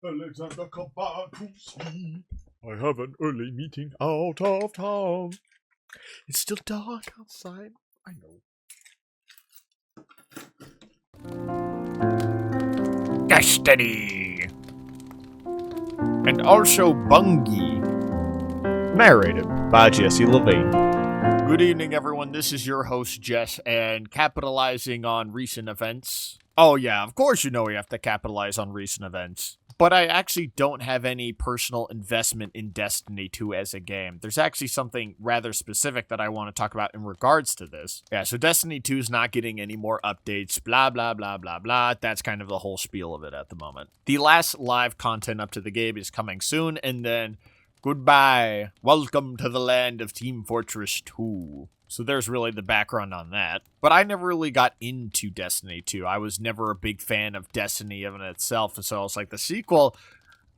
Alexander, come back to sleep. I have an early meeting out of town. It's still dark outside. I know. Destiny. And also Bungie. Narrated by Jesse Levine. Good evening, everyone. This is your host, Jess, and capitalizing on recent events. Oh, yeah, of course you know we have to capitalize on recent events. But I actually don't have any personal investment in Destiny 2 as a game. There's actually something rather specific that I want to talk about in regards to this. Yeah, so Destiny 2 is not getting any more updates, blah, blah, blah, blah, blah. That's kind of the whole spiel of it at the moment. The last live content up to the game is coming soon, and then goodbye. Welcome to the land of Team Fortress 2. So there's really the background on that. But I never really got into Destiny 2. I was never a big fan of Destiny in itself. And so I was like, the sequel,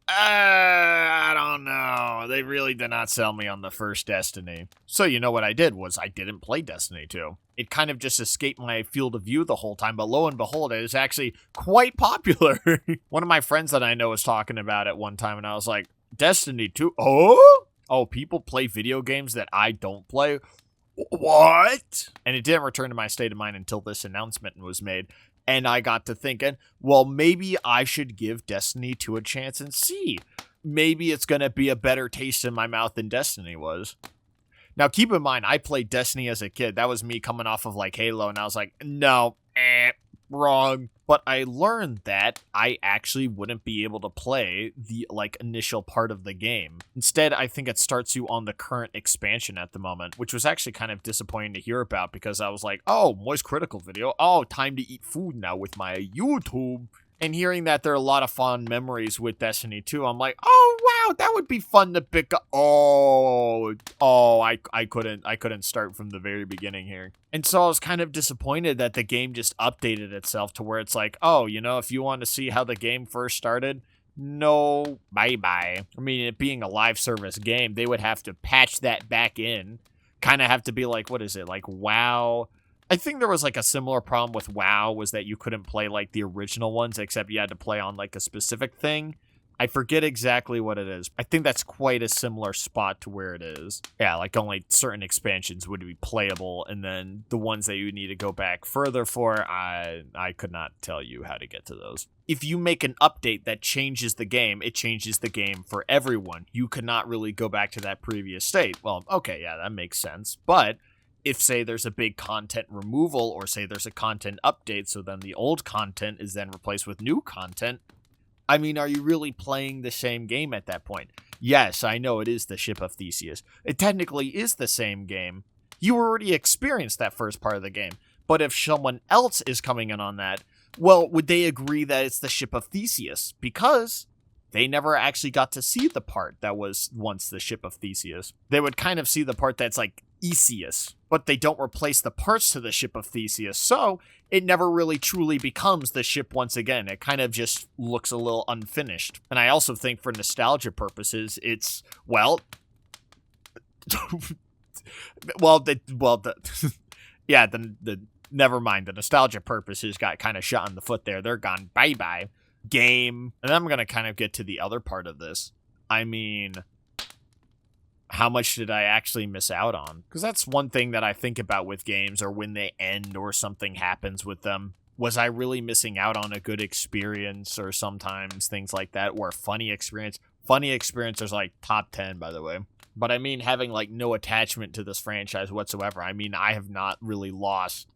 I don't know. They really did not sell me on the first Destiny. So you know what I did was I didn't play Destiny 2. It kind of just escaped my field of view the whole time. But lo and behold, it is actually quite popular. One of my friends that I know was talking about it one time. And I was like, Destiny 2? Oh, people play video games that I don't play? What? And it didn't return to my state of mind until this announcement was made. And I got to thinking, well, maybe I should give Destiny 2 a chance and see. Maybe it's going to be a better taste in my mouth than Destiny was. Now, keep in mind, I played Destiny as a kid. That was me coming off of, like, Halo, and I was like, no, wrong. But I learned that I actually wouldn't be able to play the, initial part of the game. Instead, I think it starts you on the current expansion at the moment, which was actually kind of disappointing to hear about because I was like, oh, Moist Critical video. Oh, time to eat food now with my YouTube. And hearing that there are a lot of fond memories with Destiny 2, I'm like, oh, wow, that would be fun to pick up. I couldn't start from the very beginning here. And so I was kind of disappointed that the game just updated itself to where it's like, oh, if you want to see how the game first started, no, bye-bye. I mean, it being a live service game, they would have to patch that back in. Kind of have to be like, what is it, like WoW? I think there was a similar problem with WoW was that you couldn't play the original ones, except you had to play on a specific thing. I forget exactly what it is. I think that's quite a similar spot to where it is. Yeah, only certain expansions would be playable, and then the ones that you need to go back further for, I could not tell you how to get to those. If you make an update that changes the game, it changes the game for everyone. You cannot really go back to that previous state. Well, okay, yeah, that makes sense, but if, say, there's a big content removal or, say, there's a content update, so then the old content is then replaced with new content, I mean, are you really playing the same game at that point? Yes, I know it is the Ship of Theseus. It technically is the same game. You already experienced that first part of the game. But if someone else is coming in on that, well, would they agree that it's the Ship of Theseus? Because they never actually got to see the part that was once the Ship of Theseus. They would kind of see the part that's Easton, but they don't replace the parts to the Ship of Theseus, so it never really truly becomes the ship once again. It kind of just looks a little unfinished. And I also think for nostalgia purposes, it's, well, never mind, the nostalgia purposes got kind of shot in the foot there. They're gone, bye-bye. Game. And I'm going to kind of get to the other part of this. I mean, how much did I actually miss out on? Because that's one thing that I think about with games, or when they end or something happens with them. Was I really missing out on a good experience, or sometimes things like that, or a funny experience? Funny experience is top 10, by the way. But I mean, having no attachment to this franchise whatsoever. I mean, I have not really lost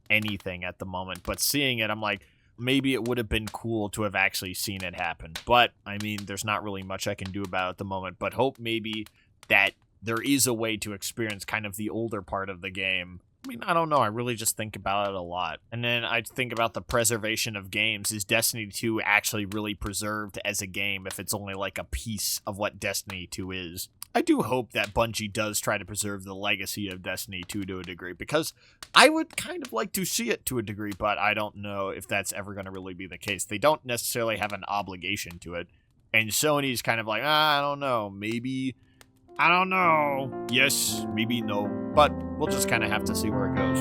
anything at the moment, but seeing it, I'm like, maybe it would have been cool to have actually seen it happen. But, I mean, there's not really much I can do about it at the moment. But hope maybe that there is a way to experience kind of the older part of the game. I mean, I don't know. I really just think about it a lot. And then I think about the preservation of games. Is Destiny 2 actually really preserved as a game if it's only a piece of what Destiny 2 is? I do hope that Bungie does try to preserve the legacy of Destiny 2 to a degree, because I would kind of like to see it to a degree, but I don't know if that's ever going to really be the case. They don't necessarily have an obligation to it, and Sony's kind of like, I don't know, maybe, I don't know, yes, maybe no, but we'll just kind of have to see where it goes.